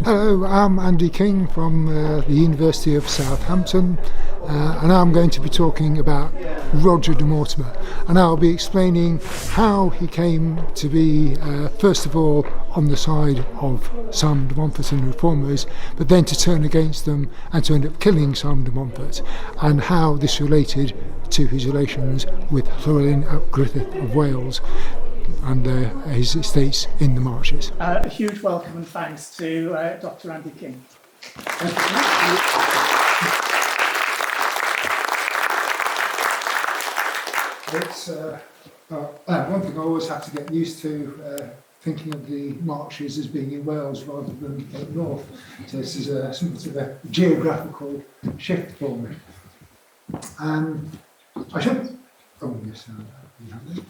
Hello, I'm Andy King from the University of Southampton, and I'm going to be talking about Roger de Mortimer, and I'll be explaining how he came to be first of all on the side of Simon de Montfort and the reformers, but then to turn against them and to end up killing Simon de Montfort, and how this related to his relations with Llywelyn ap Grudffudd of Wales and his estates in the Marches. A huge welcome and thanks to Dr. Andy King. It's one thing I always have to get used to, thinking of the Marches as being in Wales rather than up north. So this is somewhat of a geographical shift for me. I should. Oh yes, we have it.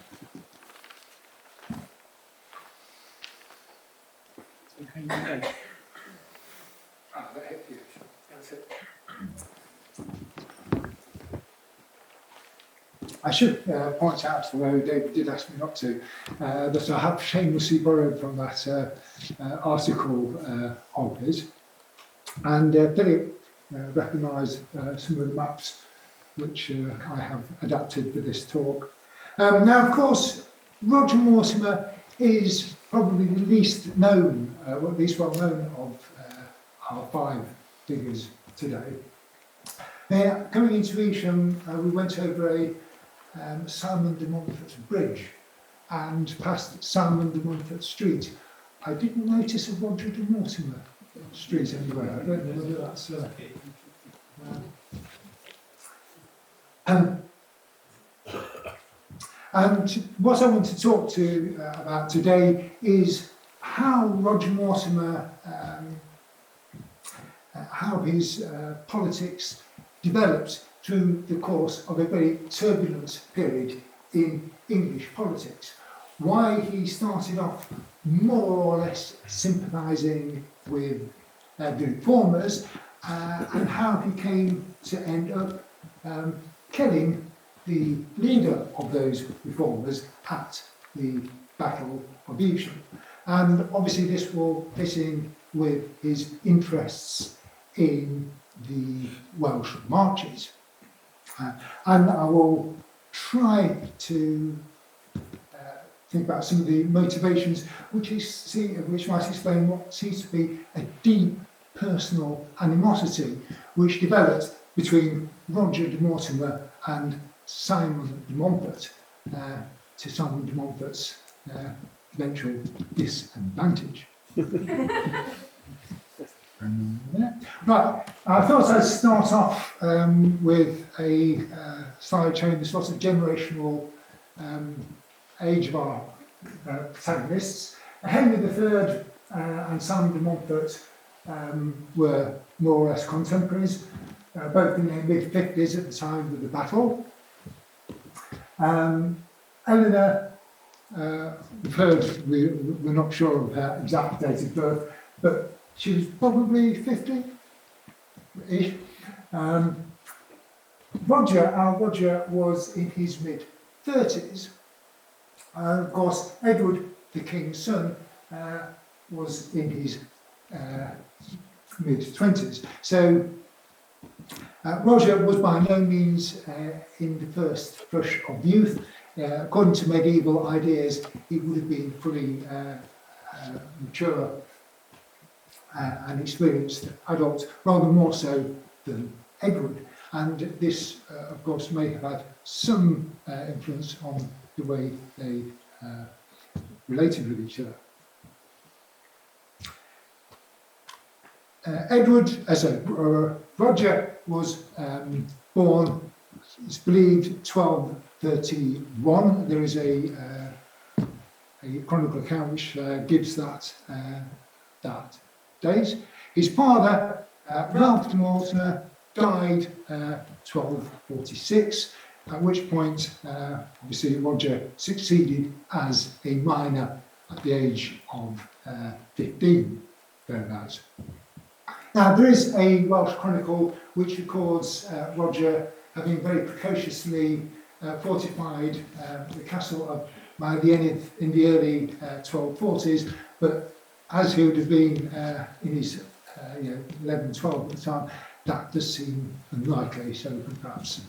That's it. I should point out, although David did ask me not to, that I have shamelessly borrowed from that article of his, and Philip recognised some of the maps which I have adapted for this talk. Now, of course, Roger Mortimer is probably the least known, or at least well known of our five figures today. Coming into Evesham, we went over a Simon de Montfort bridge and past Simon de Montfort Street. I didn't notice a Roger de Mortimer Street anywhere. I don't know whether that's... And what I want to talk to you about today is how Roger Mortimer, how his politics developed through the course of a very turbulent period in English politics. Why he started off more or less sympathising with the reformers, and how he came to end up killing the leader of those reformers at the Battle of Evesham. And obviously this will fit in with his interests in the Welsh Marches. And I will try to think about some of the motivations which might explain what seems to be a deep personal animosity which developed between Roger de Mortimer and Simon de Montfort, to Simon de Montfort's eventual disadvantage. Right, I thought I'd start off with a slide showing the sort of generational age of our protagonists. Henry III and Simon de Montfort were more or less contemporaries, both in their mid-50s at the time of the battle. Eleanor, we've heard, we're not sure of her exact date of birth, but she was probably 50-ish. Roger was in his mid-30s. Of course, Edward, the king's son, was in his mid-20s. So Roger was by no means in the first flush of youth. According to medieval ideas, he would have been fully mature and experienced adult, rather more so than Edward. And this, of course, may have had some influence on the way they related with each other. Roger was born, it's believed, 1231. There is a chronicle account which gives that date. His father, Ralph de Mortimer, died 1246, at which point, obviously, Roger succeeded as a minor at the age of 15, thereabouts. Now, there is a Welsh chronicle which records Roger having very precociously fortified the castle of Llywelyn in the early 1240s, but as he would have been in his 11, 12 at the time, that does seem unlikely, so we can perhaps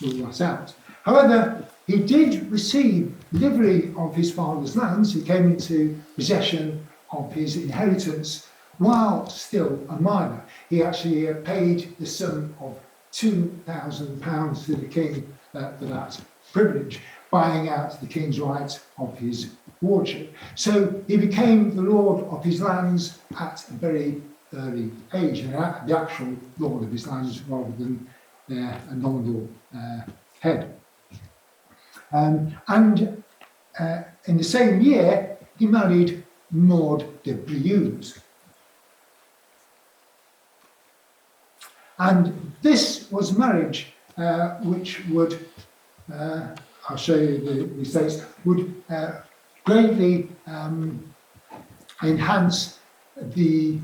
rule that out. However, he did receive livery of his father's lands. He came into possession of his inheritance while still a minor. He actually paid the sum of £2,000 to the king for that privilege, buying out the king's right of his lordship. So he became the lord of his lands at a very early age, and the actual lord of his lands rather than a nominal head. And in the same year, he married Maud de Briouze. And this was marriage which would, I'll show you the states, would greatly enhance the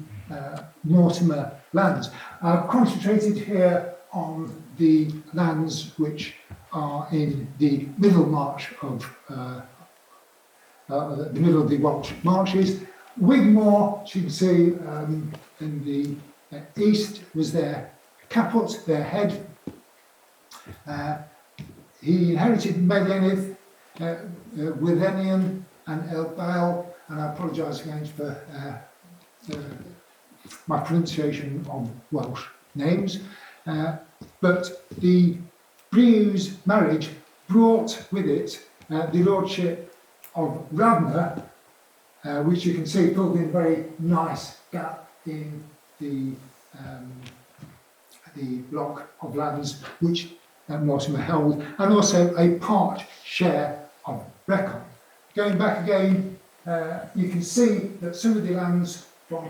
Mortimer lands. I've concentrated here on the lands which are in the middle march of the middle of the Welsh Marches. Wigmore, as you can see in the east, was their caput, their head. He inherited Meillenith, Withenian and Elbail, and I apologise again for my pronunciation of Welsh names. But the Briouze marriage brought with it the lordship of Radnor, which you can see filled in a very nice gap in the block of lands which Mortimer held, and also a part share of Brecon. Going back again, you can see that some of the lands from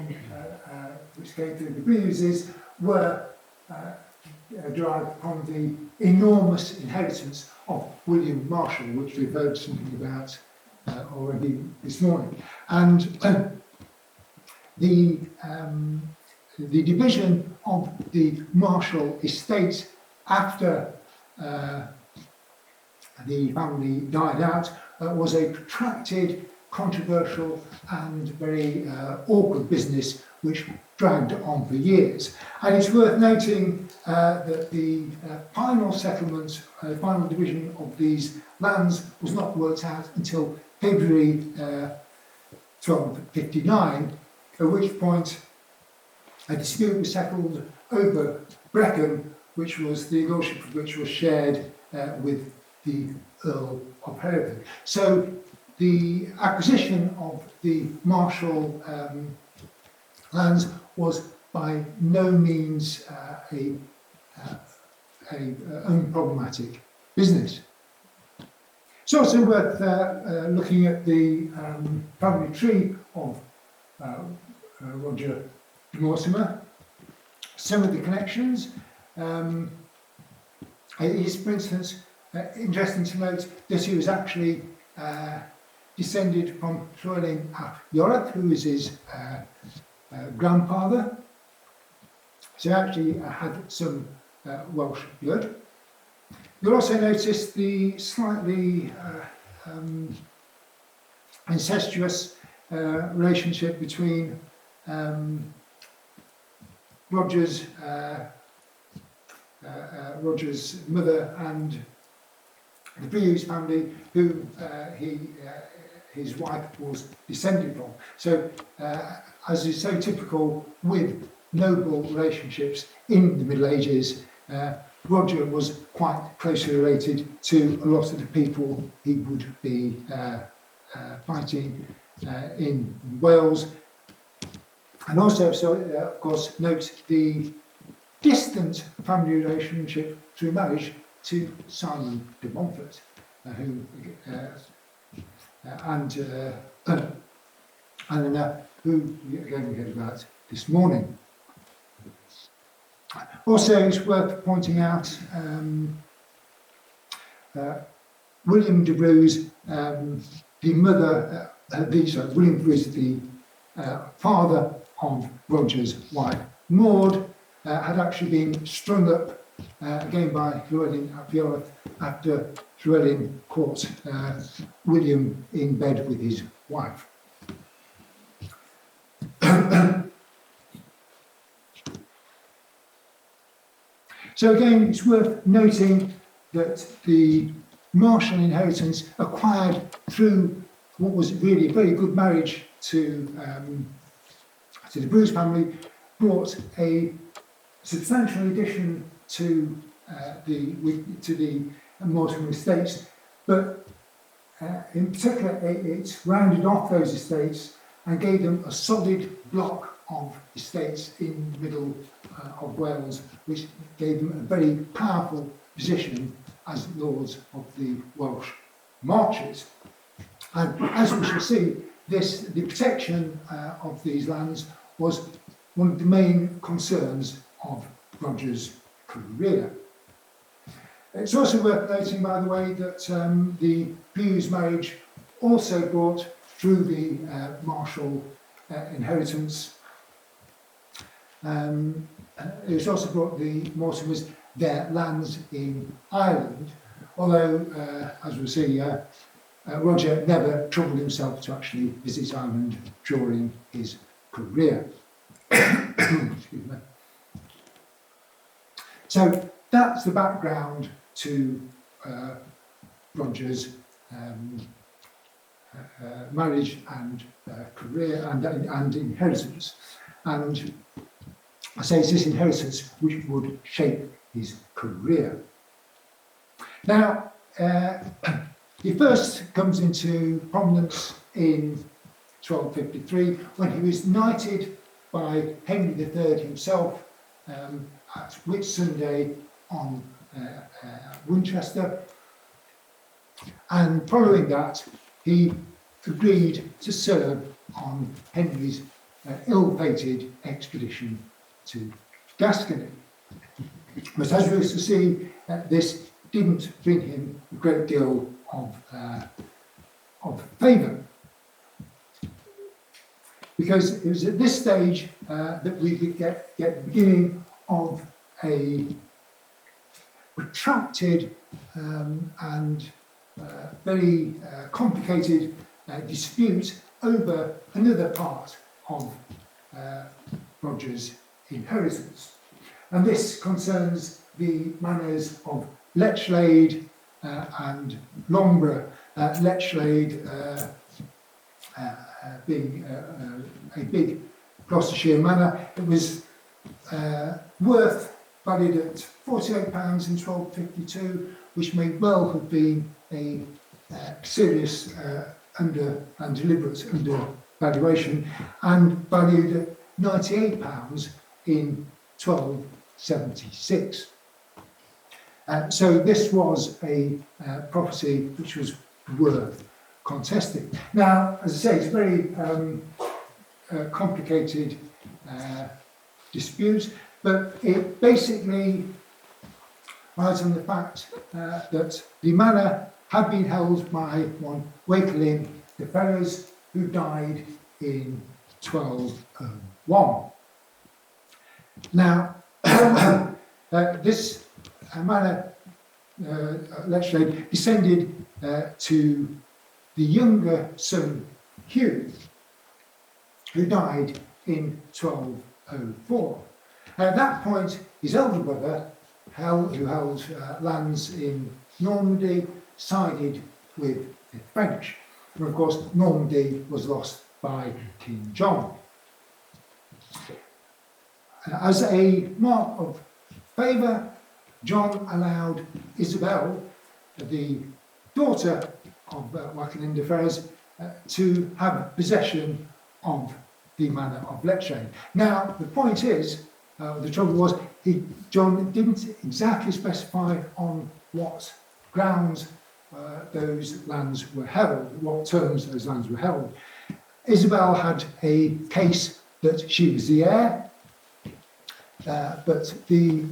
which came through the Briouses were derived from the enormous inheritance of William Marshall, which we've heard something about already this morning. And the division of the Marshall estate after the family died out was a protracted, controversial and very awkward business which dragged on for years. And it's worth noting that the final settlement, final division of these lands was not worked out until February 1259, at which point a dispute was settled over Brecon, which was the lordship of which was shared with the Earl of Hereford. So the acquisition of the Marshall lands was by no means a unproblematic business. It's also worth looking at the family tree of Roger Mortimer. Some of the connections. It is, for instance, interesting to note that he was actually descended from Llywelyn ap Iorwerth, who was his grandfather. So actually had some Welsh blood. You'll also notice the slightly incestuous relationship between Roger's mother and the Briouze family, who his wife was descended from. So, as is so typical with noble relationships in the Middle Ages, Roger was quite closely related to a lot of the people he would be fighting in Wales. And also, of course, note the distant family relationship through marriage to Simon de Montfort, who again we heard about this morning. Also, it's worth pointing out William de Briouze, the mother, William de Briouze, the father of Roger's wife, Maud, had actually been strung up again by Llywelyn ap Iorwerth after Llywelyn caught William in bed with his wife. So again, it's worth noting that the Marshall inheritance acquired through what was really a very good marriage to the Bruce family brought a substantial addition to the Mortimer estates, but in particular it rounded off those estates and gave them a solid block of estates in the middle of Wales, which gave them a very powerful position as lords of the Welsh Marches. And as we shall see, the protection of these lands was one of the main concerns of Roger's career. It's also worth noting, by the way, that the Buse marriage also brought through the Marshall inheritance. It also brought the Mortimers their lands in Ireland, although, as we'll see, Roger never troubled himself to actually visit Ireland during his career. Excuse me. So that's the background to Roger's marriage and career and inheritance. And I say it's this inheritance which would shape his career. Now, he first comes into prominence in 1253 when he was knighted by Henry III himself at Whitsunday on Winchester, and following that he agreed to serve on Henry's ill-fated expedition to Gascony. But as we will see, this didn't bring him a great deal of favour, because it was at this stage that we could get the beginning of a protracted and very complicated dispute over another part of Roger's inheritance. And this concerns the manors of Lechlade and Loughborough. Lechlade being a big Gloucestershire manor. It was valued at £48 in 1252, which may well have been a serious and deliberate undervaluation, and valued at £98 in 1276. So this was a property which was worth contesting. Now, as I say, it's a very complicated dispute, but it basically lies on the fact that the manor had been held by one Llywelyn de Ferrers, who died in 1201. Now, this manor, Lechlade, descended to the younger son, Hugh, who died in 1204. At that point, his elder brother, who held lands in Normandy, sided with the French. And of course, Normandy was lost by King John. As a mark of favour, John allowed Isabel, the daughter of Llywelyn de Ferrers, to have possession of the manor of Lechlade. Now, the point is, the trouble was, John didn't exactly specify on what grounds those lands were held, what terms those lands were held. Isabel had a case that she was the heir, but the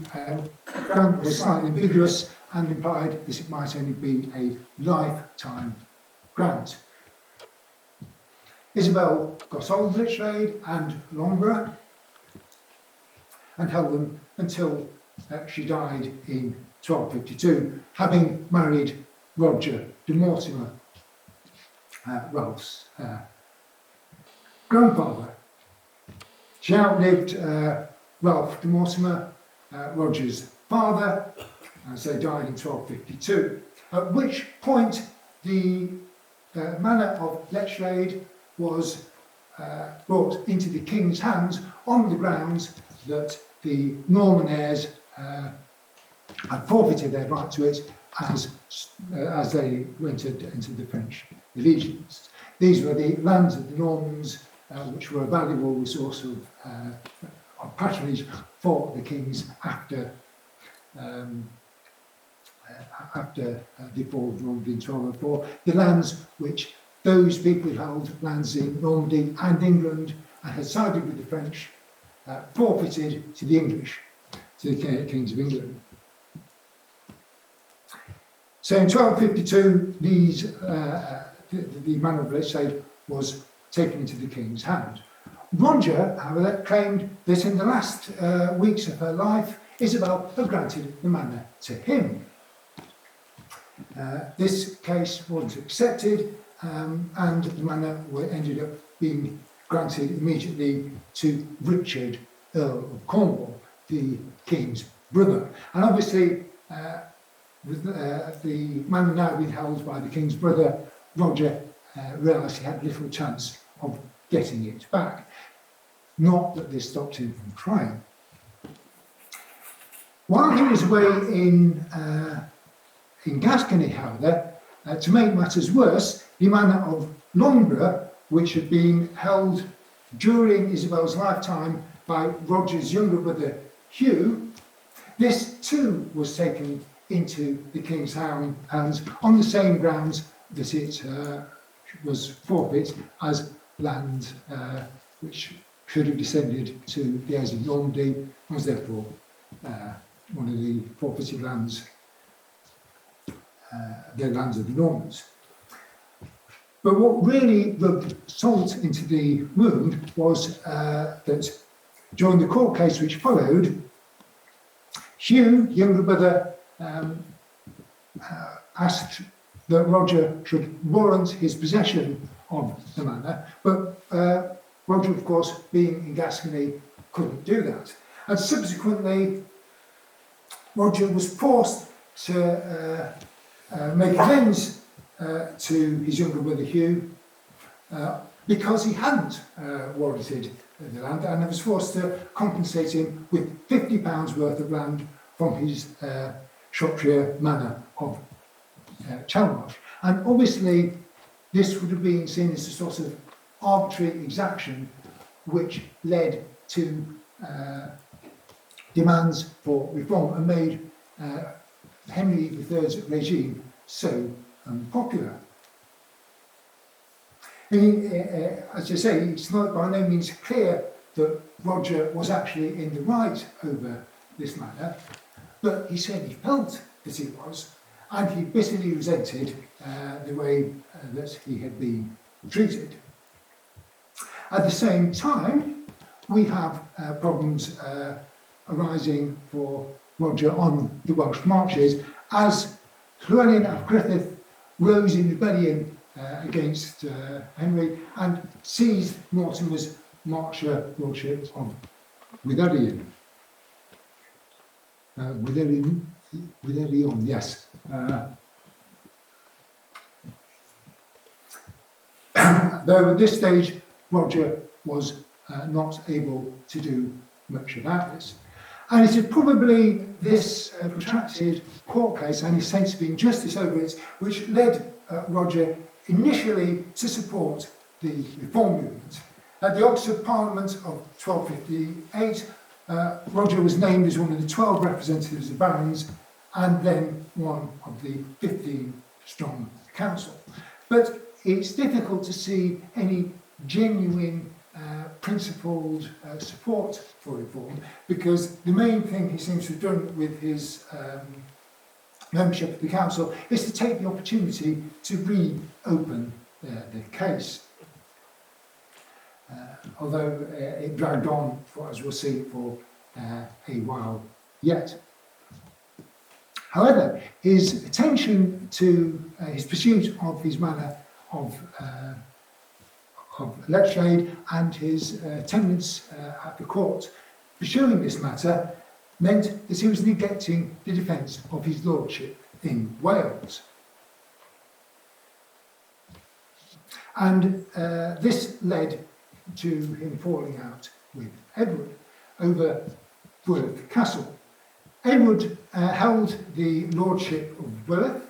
ground was slightly ambiguous and implied that it might only be a lifetime grant. Isabel got hold of Lechlade and Loughborough and held them until she died in 1252, having married Roger de Mortimer, Ralph's grandfather. She outlived Ralph de Mortimer, Roger's father, as they died in 1252, at which point the manor of Llywelyn was brought into the king's hands on the grounds that the Norman heirs had forfeited their right to it as they entered into the French allegiance. These were the lands of the Normans, which were a valuable resource of patronage for the kings after the fall of Normandy in 1204. The lands which those people held, lands in Normandy and England, and had sided with the French, forfeited to the English, to the kings of England. So in 1252, the manor of Llywelyn was taken into the king's hand. Roger, however, claimed that in the last weeks of her life, Isabel had granted the manor to him. This case was accepted, and the manor ended up being granted immediately to Richard, Earl of Cornwall, the king's brother. And obviously, with the manor now being held by the king's brother, Roger realised he had little chance of getting it back. Not that this stopped him from trying. While he was away in Gascony, however, to make matters worse, the manor of Loughborough, which had been held during Isabel's lifetime by Roger's younger brother Hugh, this too was taken into the king's hands on the same grounds that it was forfeit as land which should have descended to the heirs of Normandy, and was therefore one of the forfeited lands, the lands of the Normans. But what really rubbed salt into the wound was that during the court case which followed, Hugh, younger brother, asked that Roger should warrant his possession of the manor, but Roger, of course, being in Gascony, couldn't do that. And subsequently, Roger was forced to make amends to his younger brother Hugh because he hadn't warranted the land, and was forced to compensate him with £50 worth of land from his Shropshire manor of Chalmarsh. And obviously, this would have been seen as a sort of arbitrary exaction, which led to demands for reform and made Henry III's regime so unpopular. As I say, it's not by no means clear that Roger was actually in the right over this matter, but he said he felt that he was, and he bitterly resented the way that he had been treated. At the same time, we have problems arising for Roger on the Welsh Marches, as Llywelyn of Grudffudd rose in rebellion against Henry and seized Mortimer's Marcher lordship of Llywelyn. Llywelyn, yes. Though at this stage Roger was not able to do much about this. And it is probably this protracted court case and his sense of injustice over it which led Roger initially to support the reform movement. At the Oxford Parliament of 1258, Roger was named as one of the 12 representatives of barons and then one of the 15-strong council. But it's difficult to see any genuine principled support for reform, because the main thing he seems to have done with his membership of the council is to take the opportunity to reopen the case. Although it dragged on, as we'll see, for a while yet. However, his attention to his pursuit of his manor of Llywelyn and his attendance at the court pursuing this matter meant that he was neglecting the defence of his lordship in Wales. And this led to him falling out with Edward over Builth Castle. Edward held the lordship of Builth,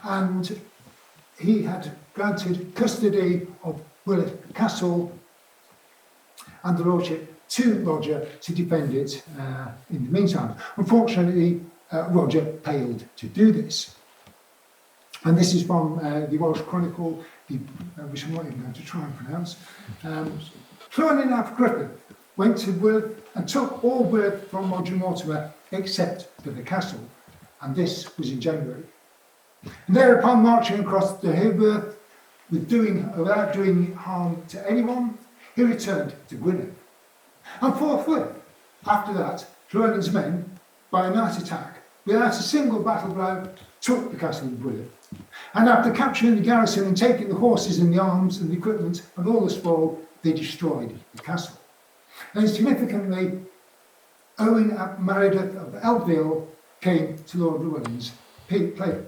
and he had granted custody of Builth Castle and the lordship to Roger to defend it in the meantime. Unfortunately, Roger failed to do this. And this is from the Welsh chronicle, which I'm not even going to try and pronounce. Llywelyn ap Grudffudd went to Builth and took all Builth from Roger Mortimer except for the castle, and this was in January. And thereupon, marching across the Hillbirth without doing harm to anyone, he returned to Gwynedd. And forthwith, after that, Llywelyn's men, by a night attack, without a single battle blow, took the castle of Builth. And after capturing the garrison and taking the horses and the arms and the equipment and all the spoil, they destroyed the castle. And significantly, Owen ap Meredith of Eltville came to Lord Llywelyn's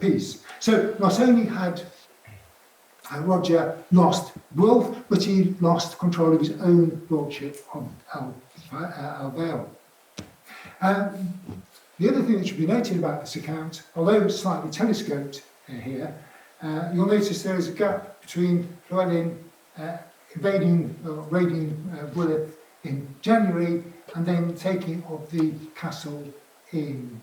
peace. So not only had Roger lost Builth, but he lost control of his own lordship of Eltville. The other thing that should be noted about this account, although slightly telescoped here, you'll notice there is a gap between Llywelyn raiding Builth in January and then taking of the castle in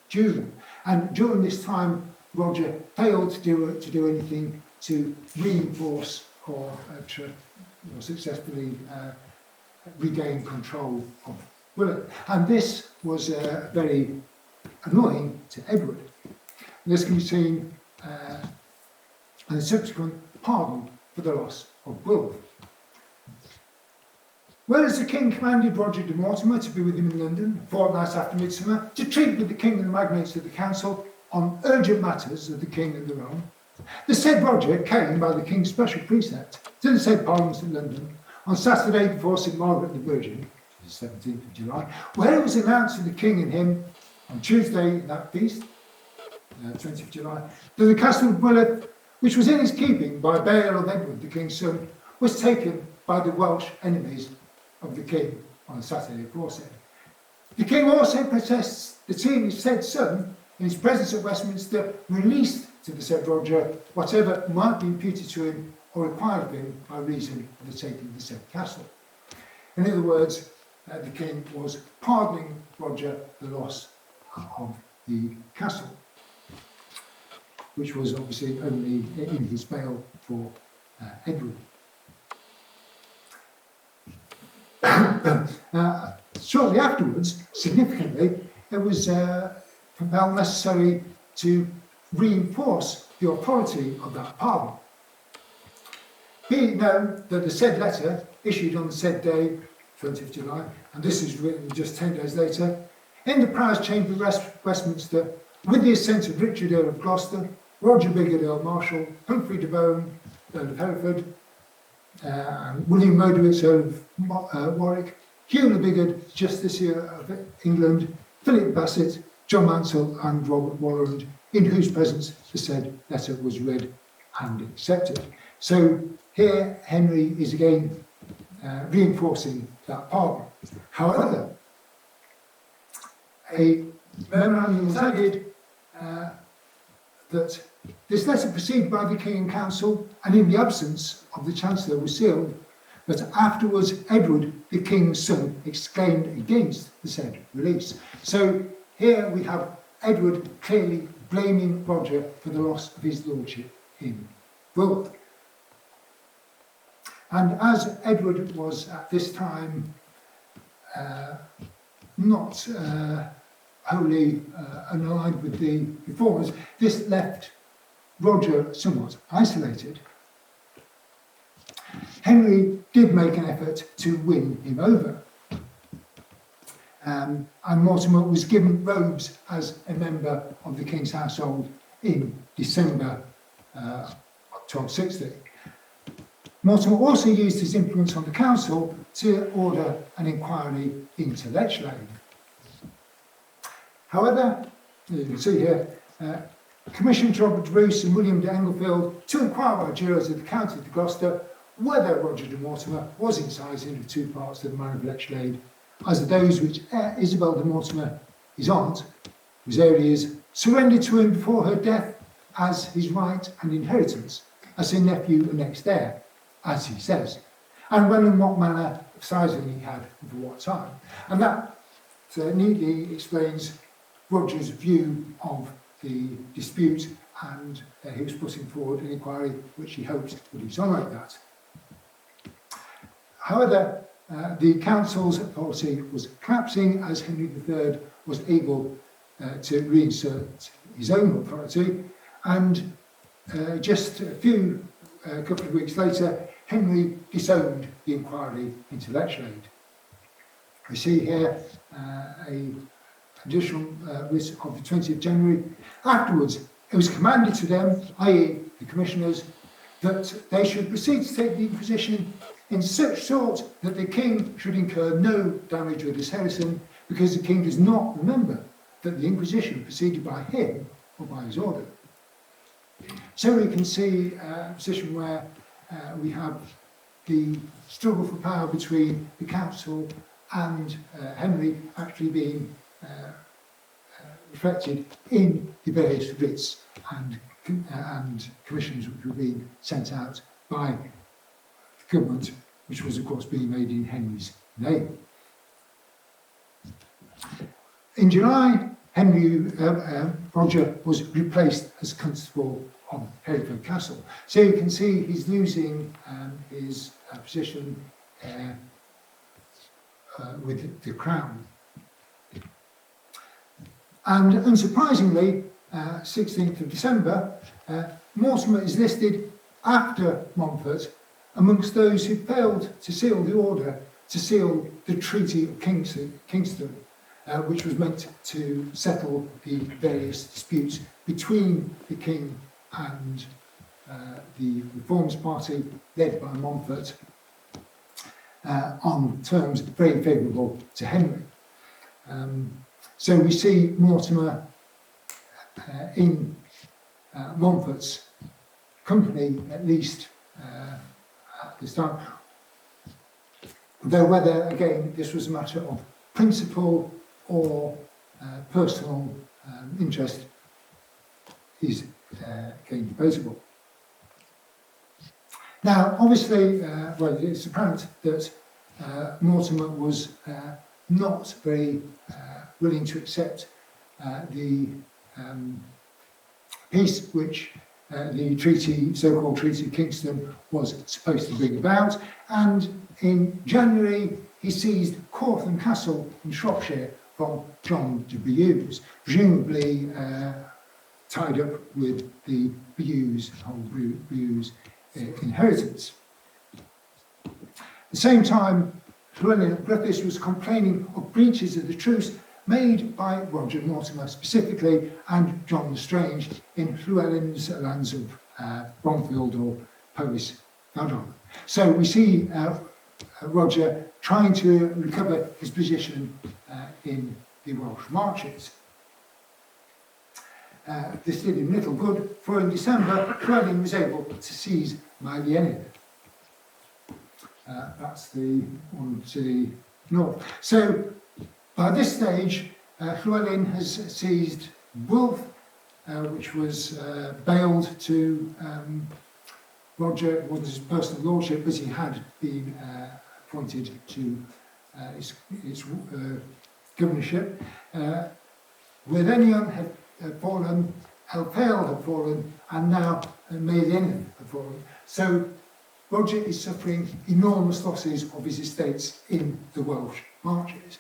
June. And during this time, Roger failed to do anything to reinforce or successfully regain control of Builth. And this was very annoying to Edward. And this can be seen in a subsequent pardon for the loss of Builth. Whereas the king commanded Roger de Mortimer to be with him in London a fortnight after Midsummer to treat with the king and the magnates of the council on urgent matters of the king and the realm, the said Roger came by the king's special precept to the said Parliament in London on Saturday before St Margaret the Virgin, the 17th of July, where it was announced to the king and him on Tuesday that feast, 20th of July, that the castle of Builth, which was in his keeping by bail of Edward the king's son, was taken by the Welsh enemies of the king on Saturday aforesaid. The king also protests that he and his said son, in his presence at Westminster, released to the said Roger whatever might be imputed to him or required of him by reason of the taking of the said castle. In other words, the king was pardoning Roger the loss of the castle, which was obviously only in his bail for Edward. Shortly afterwards, significantly, it was felt necessary to reinforce the authority of that pardon. Be it known that the said letter, issued on the said day, 20th July, and this is written just 10 days later, in the Prior's Chamber of Westminster, with the assent of Richard Earl of Gloucester, Roger Bigod Earl Marshal, Humphrey de Bohun, Earl of Hereford, William Modowitz, Earl of Warwick, Hugh le Bigod, Justiciar of England, Philip Bassett, John Mansell, and Robert Warland, in whose presence the said letter was read and accepted. So here Henry is again reinforcing that pardon. However, a memorandum was added that this letter proceeded by the King and Council, and in the absence of the Chancellor was sealed, but afterwards Edward, the King's son, exclaimed against the said release. So here we have Edward clearly blaming Roger for the loss of his lordship in Builth. And as Edward was at this time not wholly unaligned with the reformers, this left Roger somewhat isolated. Henry did make an effort to win him over. And Mortimer was given robes as a member of the King's household in December 1260. Mortimer also used his influence on the council to order an inquiry into Llywelyn. However, you can see here, commissioned Robert Bruce and William de Englefield to inquire by jurors of the County of Gloucester whether Roger de Mortimer was incising of 2 parts of the manor of Llywelyn, as those which Isabel de Mortimer, his aunt, whose areas surrendered to him before her death as his right and inheritance, as her nephew and next heir, as he says, and when and what manner of sizing he had and for what time. And that neatly explains Roger's view of the dispute, and he was putting forward an inquiry which he hoped would exonerate that. However, the council's authority was collapsing as Henry III was able to reinsert his own authority, and just a couple of weeks later, Henry disowned the inquiry into Llywelyn. We see here a additional writ of the 20th of January. Afterwards, it was commanded to them, i.e. the commissioners, that they should proceed to take the Inquisition in such sort that the king should incur no damage or disheritance, because the king does not remember that the Inquisition proceeded by him or by his order. So we can see a position where we have the struggle for power between the council and Henry actually being reflected in the various writs and commissions which were being sent out by the government, which was of course being made in Henry's name. In July, Roger was replaced as Constable of Hereford Castle. So you can see he's losing his position with the crown. And unsurprisingly, 16th of December, Mortimer is listed after Montfort amongst those who failed to seal the order to seal the Treaty of Kingston, which was meant to settle the various disputes between the king and the Reformist Party led by Montfort on terms very favourable to Henry. So we see Mortimer in Montfort's company, at least at this time, though whether, again, this was a matter of principle or personal interest is again debatable. Now, obviously, well, it's apparent that Mortimer was not very willing to accept the peace which the treaty, so-called Treaty of Kingston, was supposed to bring about, and in January he seized Cortham Castle in Shropshire from John de Beause, presumably tied up with the Beause, whole Beause inheritance. At the same time, Llywelyn of Grudffudd was complaining of breaches of the truce made by Roger Mortimer specifically and John Lestrange in Llywelyn's lands of Bromfield or Powys Fawdon. So we see Roger trying to recover his position in the Welsh Marches. This did him little good, for in December, Llywelyn was able to seize Llywelyn. That's the one to the north. So by this stage, Llywelyn has seized Wolf, which was bailed to Roger. It wasn't his personal lordship, but he had been appointed to his governorship. Llywelyn had fallen, Elpale had fallen, and now Llywelyn had fallen. So Roger is suffering enormous losses of his estates in the Welsh Marches.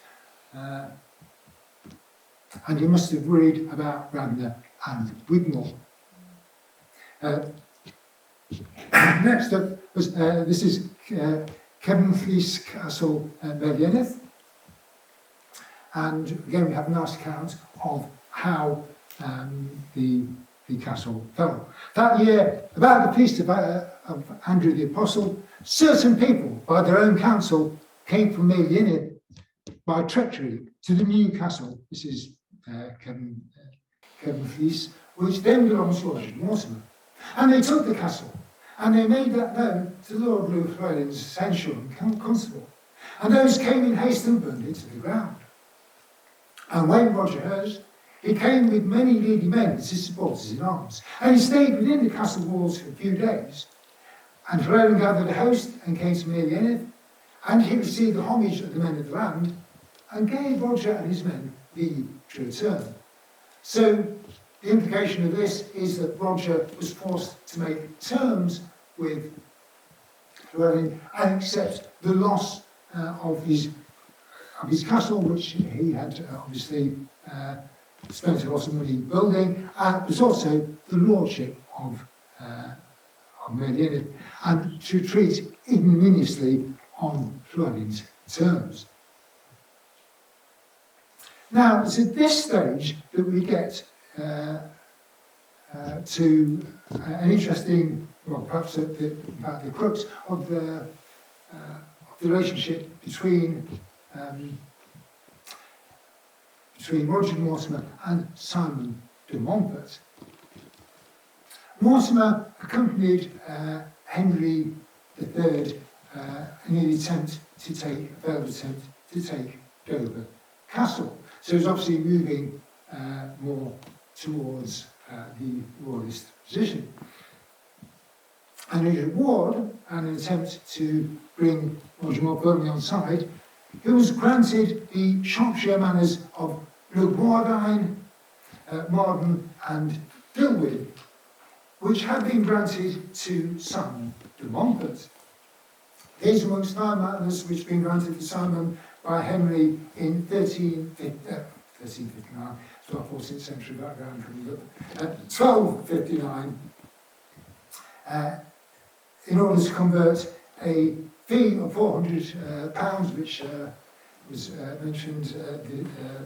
And he must have worried about Radnor and Wigmore. Next up was this is Cefnflis Castle Llywelyn, and again we have a nice account of how the the castle fell. That year, about the feast of Andrew the Apostle, certain people, by their own counsel, came from Llywelyn by treachery to the new castle. This is Kevin Fleece, which then belongs to Roger Mortimer. And they took the castle, and they made that known to Lord Llywelyn's censor and constable. And those came in haste and burned it to the ground. And when Roger heard, he came with many leading men as his supporters in arms, and he stayed within the castle walls for a few days. And Llywelyn gathered a host and came to Llywelyn, and he received the homage of the men of the land, and gave Roger and his men leave to return. So the implication of this is that Roger was forced to make terms with Llywelyn and accept the loss of his castle, which he had obviously spent a lot of money building, and was also the lordship of Llywelyn, and to treat ignominiously on Llywelyn's terms. Now, it's at this stage that we get to an interesting, well, perhaps about the crux of the relationship between Roger Mortimer and Simon de Montfort. Mortimer accompanied Henry III in an attempt to take Dover Castle. So he was obviously moving more towards the royalist position. And in a reward and an attempt to bring Roger more firmly on side, he was granted the Shropshire manors of Llywelyn, Marden and Llywelyn, which had been granted to Simon de Montfort. These amongst 9 manors which had been granted to Simon by Henry in 1359, it's got 14th century background coming up, 1259, in order to convert a fee of £400, which was mentioned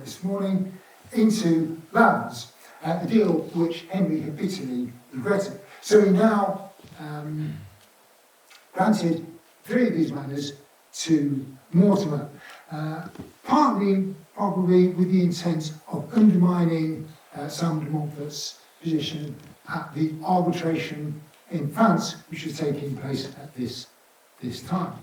this morning, into lands, a deal which Henry had bitterly regretted. So he now granted 3 of these manors to Mortimer, partly probably with the intent of undermining Simon de Montfort's position at the arbitration in France, which was taking place at this time.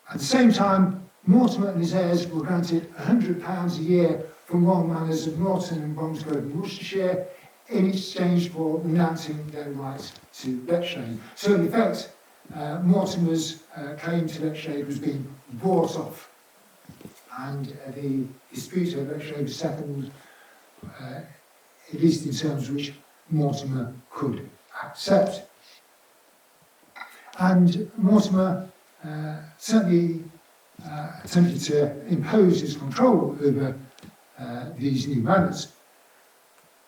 At the same time, Mortimer and his heirs were granted £100 a year from royal manors of Norton and Bromsgrove in Worcestershire in exchange for renouncing their rights to Letchshade. So in effect, Mortimer's claim to Letchshade was being bought off, and the dispute over Letchshade was settled, at least in terms which Mortimer could accept. And Mortimer certainly attempted to impose his control over these new manors.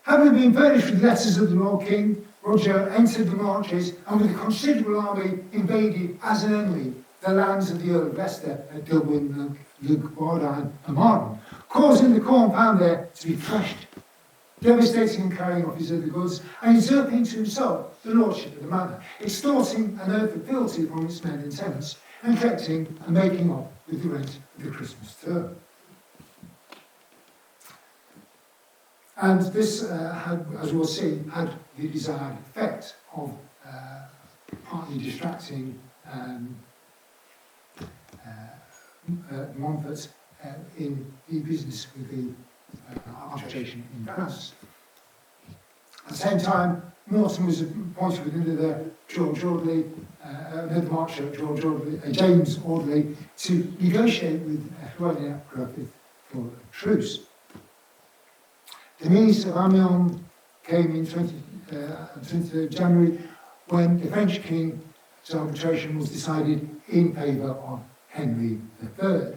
Having been furnished with letters of the Royal King, Roger entered the marches and with a considerable army invaded as an enemy the lands of the Earl of Leicester at Dublin, Llywelyn and Marden, causing the corn found there to be threshed, devastating and carrying off his other goods, and usurping to himself the lordship of the manor, extorting an oath of fealty from its men and tenants, and collecting and making off with the rent of the Christmas term. And this, had, as we'll see, had the desired effect of partly distracting Montfort in the business with the arbitration in France. At the same time, Mortimer was appointed with another George Audley, another Marcher, James Audley, to negotiate with Llywelyn ap Grudffudd for a truce. The Mise of Amiens came in 23rd January when the French king's arbitration was decided in favour of Henry III.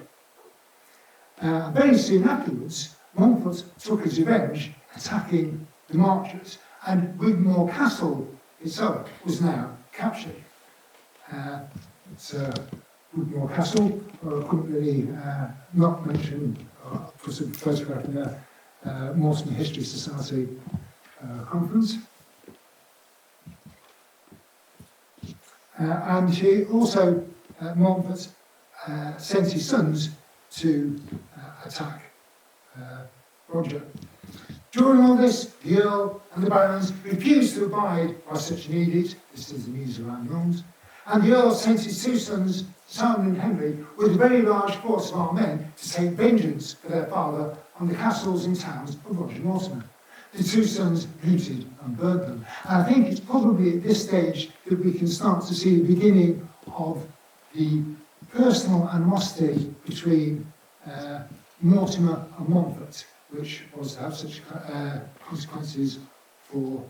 Very soon afterwards, Montfort took his revenge, attacking the Marchers, and Wigmore Castle itself was now captured. Wigmore Castle, I couldn't really not mention, put a photograph in there, Mortimer History Society conference. And he also, Montfort, sent his sons to attack Roger. During all this, the Earl and the barons refused to abide by such an edict. This is the news around Mons. And the Earl sent his two sons, Simon and Henry, with a very large force of armed men to take vengeance for their father on the castles and towns of Roger Mortimer. The two sons looted and burnt them. And I think it's probably at this stage that we can start to see the beginning of the personal animosity between Mortimer and Montfort, which was to have such consequences for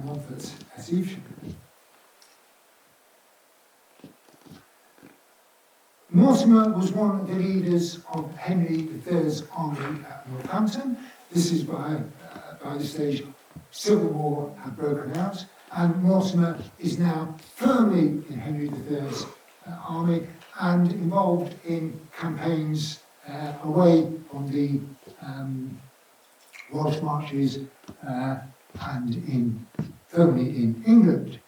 Montfort at Evesham. Mortimer was one of the leaders of Henry III's army at Northampton. This is by this stage, civil war had broken out, and Mortimer is now firmly in Henry III's army and involved in campaigns away from the Welsh Marches and firmly in England.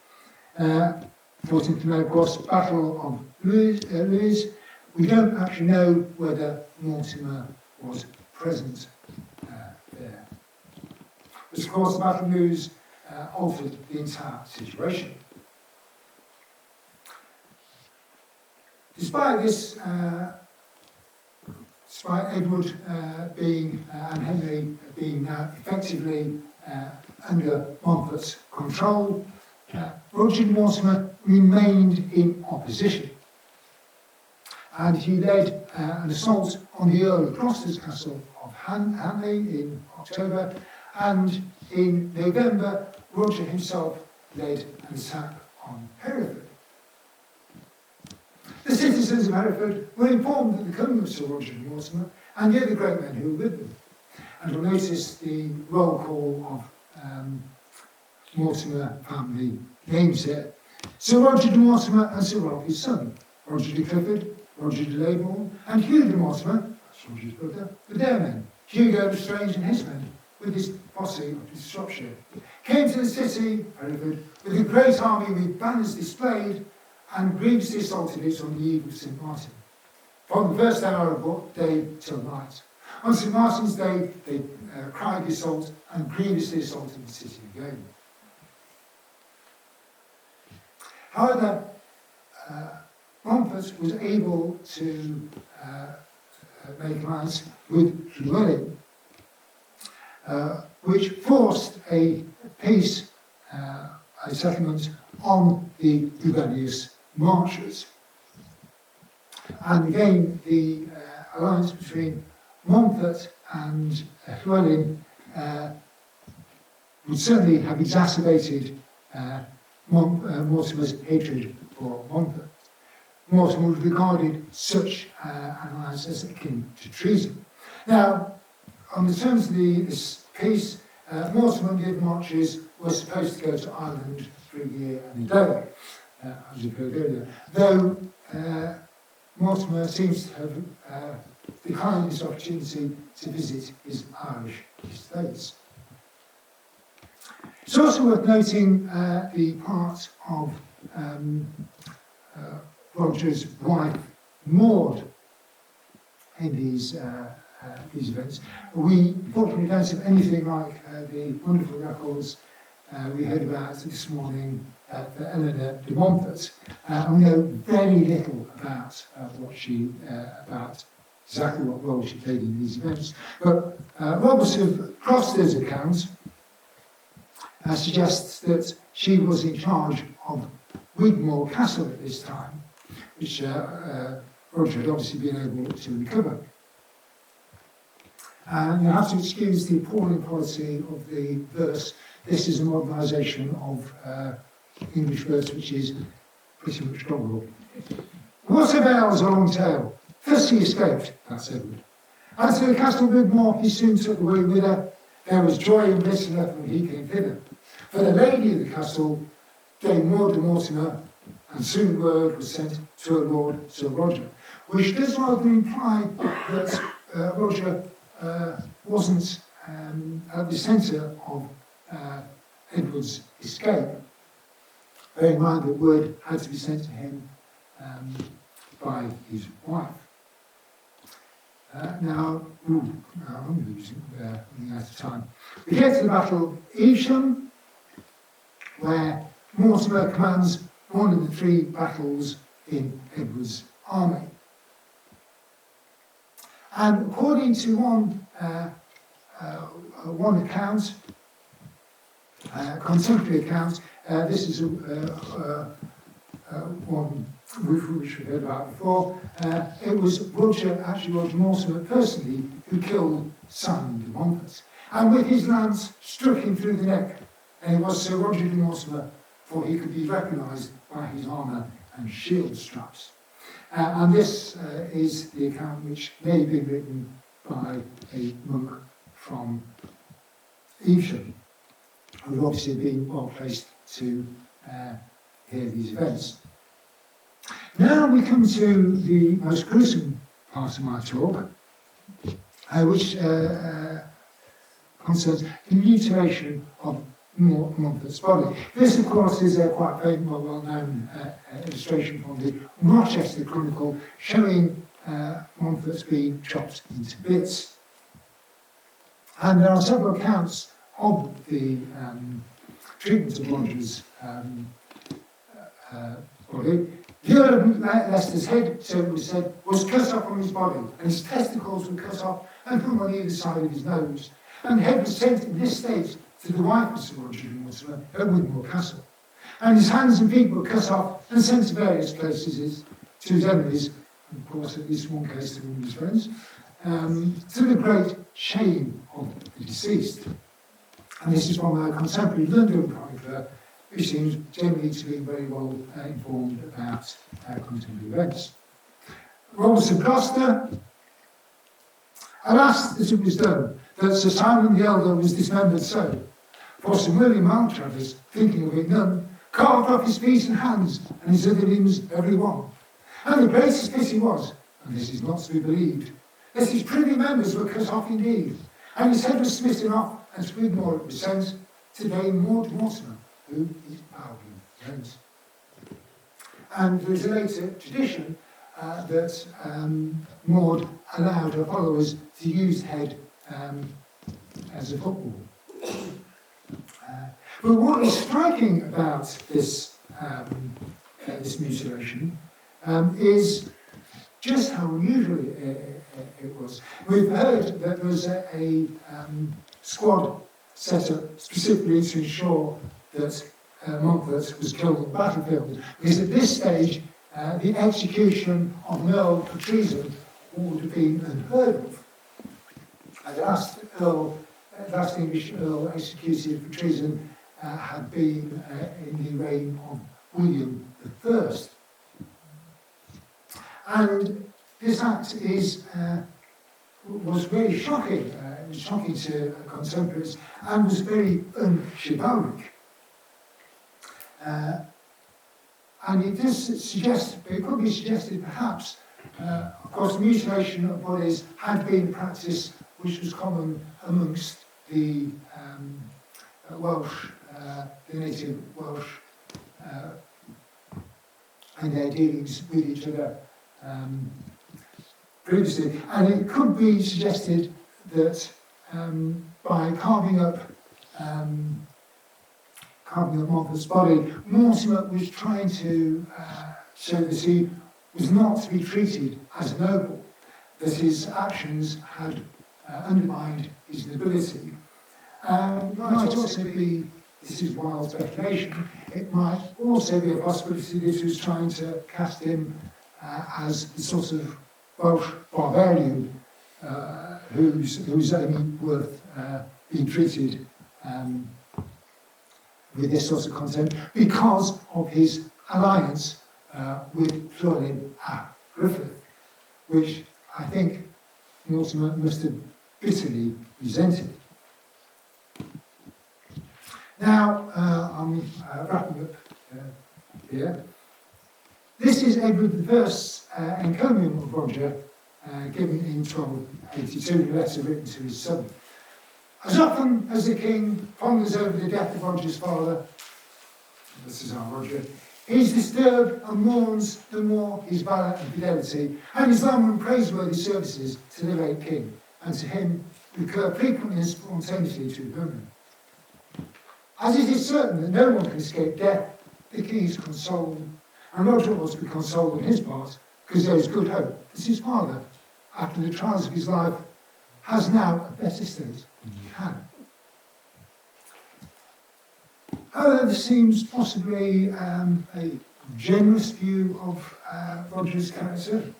Important to know, of course, Battle of Lewes. We don't actually know whether Mortimer was present there. But of course, the Battle of Lewes altered the entire situation. Despite this, despite Edward and Henry being now effectively under Montfort's control, Roger Mortimer remained in opposition. And he led an assault on the Earl of Gloucester's castle of Hanley in October, and in November, Roger himself led an attack on Hereford. The citizens of Hereford were informed of the coming of Sir Roger Mortimer and the other great men who were with them. And you'll notice the roll call of Mortimer family names here. Sir Roger de Mortimer and Sir Ralph his son, Roger de Clifford, Roger de Leybourne, and Hugh de Mortimer, that's Roger's brother, with their men, Hugo de Strange and his men, with his posse of Shropshire, came to the city, Hereford, with a great army with banners displayed, and grievously assaulted it on the eve of St. Martin. From the first hour of the day till night. On St. Martin's Day, they cried the assault and grievously assaulted the city again. However, Montfort was able to make alliance with Llywelyn, which forced a peace, a settlement on the rebellious Marchers. And again, the alliance between Montfort and Llywelyn would certainly have exacerbated Mortimer's hatred for Montfort. Mortimer was regarded such an alliance as akin to treason. Now, on the terms of this peace, Mortimer and the other Marchers were supposed to go to Ireland for a year and a day, as you've heard earlier, though Mortimer seems to have declined this opportunity to visit his Irish estates. It's also worth noting the part of Roger's wife, Maud, in these events. We unfortunately don't have anything like the wonderful records we heard about this morning for Eleanor de Montfort. And we know very little about about exactly what role she played in these events. But Robert of Gloucester's account suggests that she was in charge of Wigmore Castle at this time, which Roger had obviously been able to recover. And you have to excuse the appalling quality of the verse. This is a modernisation of English verse, which is pretty much doggerel. What avails a long tale? First he escaped, that's Edward. And to the castle of Wigmore he soon took away with her. There was joy and bliss enough when he came thither. For the lady of the castle, Dame Maud de Mortimer, and soon word was sent to her lord Sir Roger, which does rather imply that Roger wasn't at the centre of Edward's escape. Bear in mind that word had to be sent to him by his wife. Now I'm running out of time. We get to the Battle of Evesham, where Mortimer commands one of the 3 battles in Edward's army. And according to one account, contemporary account, this is one which we've heard about before. It was Roger Mortimer personally who killed Simon de Montfort, and with his lance struck him through the neck. And it was Sir Roger de Mortimer, for he could be recognised by his armour and shield straps. And this is the account which may have been written by a monk from Evesham, who would obviously been well placed to hear these events. Now we come to the most gruesome part of my talk, which concerns the mutilation of Montfort's body. This, of course, is a quite famous, well-known illustration from the Rochester Chronicle, showing Montfort's being chopped into bits. And there are several accounts of the treatment of Roger's body. The Earl of Leicester's head, so it was said, was cut off from his body, and his testicles were cut off and hung on either side of his nose. And the head was sent in this state to the wife of Sir Roger Mortimer at Wigmore Castle. And his hands and feet were cut off and sent to various places to his enemies, and of course, at least one case to one of his friends, to the great shame of the deceased. And this is from a contemporary London chronicler, who seems generally to be very well informed about contemporary events. Robert of Gloucester, alas, that it was done, that Sir Simon the Elder was dismembered so. For Sir William Maltravers, thinking of it none, carved off his feet and hands, and his other limbs every one. And the greatest pity was, and this is not to be believed, that his privy members were cut off indeed, and his head was smitten off, and to Wigmore it was sent to Dame Maud Mortimer, who is Bowden Jones. And there is a later tradition that Maud allowed her followers to use the head as a football. But what is striking about this this mutilation is just how unusual it was. We've heard that there was a squad set up specifically to ensure that Montfort was killed on the battlefield, because at this stage the execution of an earl for treason would have been unheard of. The last English earl executed for treason had been in the reign of William I. And this act was really shocking. It was shocking to contemporaries and was very unchivalric. And it does suggest, it could be suggested perhaps, of course, the mutilation of bodies had been a practice which was common amongst the Welsh, the native Welsh, and their dealings with each other previously. And it could be suggested that by carving up Montfort's body, Mortimer was trying to show that he was not to be treated as a noble, that his actions had undermined his nobility. It might also be, this is wild speculation, it might also be a possibility that he was trying to cast him as the sort of Welsh barbarian who's only worth being treated with this sort of content because of his alliance with Llywelyn ap Grudffudd, which I think Mortimer must have bitterly resented. Now, I'm wrapping up here. This is Edward I's encomium of Roger, given in 1282, a letter written to his son. As often as the king ponders over the death of Roger's father, this is our Roger, he is disturbed and mourns the more his valour and fidelity, and his long and praiseworthy services to the late king, and to him recur frequently and spontaneously to memory. As it is certain that no one can escape death, the king is consoled, and Roger was to be consoled on his part, because there is good hope that his father, after the trials of his life, has now a better state than he had. However, there seems possibly a generous view of Roger's character.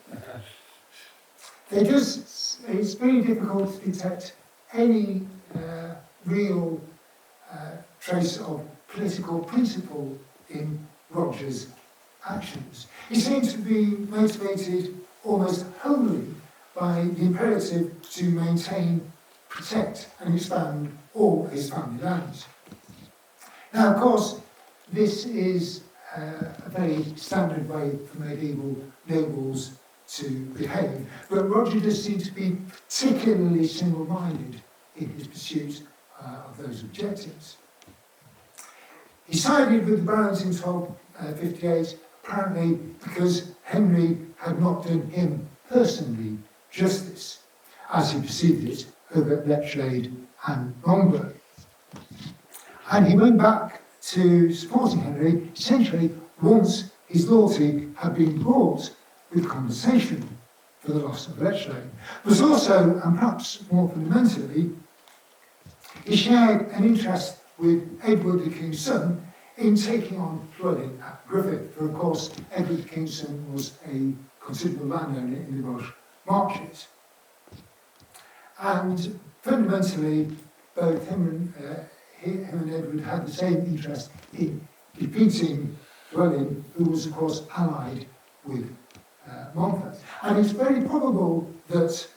It's very difficult to detect any real trace of political principle in Roger's actions. He seems to be motivated almost wholly by the imperative to maintain, protect and expand all his family lands. Now, of course, this is a very standard way for medieval nobles to behave, but Roger does seem to be particularly single-minded in his pursuit of those objectives. He sided with the barons in 1258, apparently because Henry had not done him personally justice, as he perceived it over Llywelyn and Longbourn. And he went back to supporting Henry, essentially once his loyalty had been brought with compensation for the loss of Llywelyn. But also, and perhaps more fundamentally, he shared an interest with Edward the King's son in taking on Llywelyn at Grudffudd, for of course Edward the King's son was a considerable landowner in the Welsh Marches. And fundamentally, both him and Edward had the same interest in defeating Llywelyn, who was of course allied with Montfort. And it's very probable that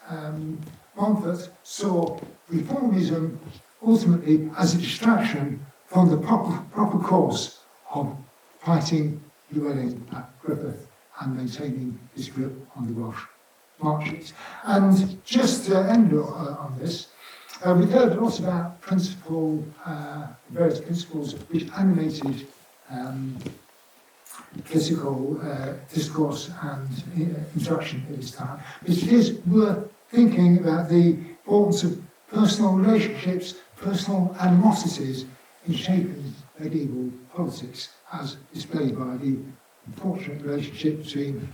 Montfort saw reformism ultimately as a distraction from the proper course of fighting Llywelyn at Grudffudd and maintaining his grip on the Welsh Marches. And just to end on this, we've heard a lot about various principles which animated political discourse and instruction at this time. But it is worth thinking about the importance of personal relationships, personal animosities in shaping medieval politics, as displayed by the unfortunate relationship between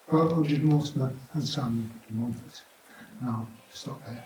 Roger Mortimer and Simon de Montfort. And I'll stop there.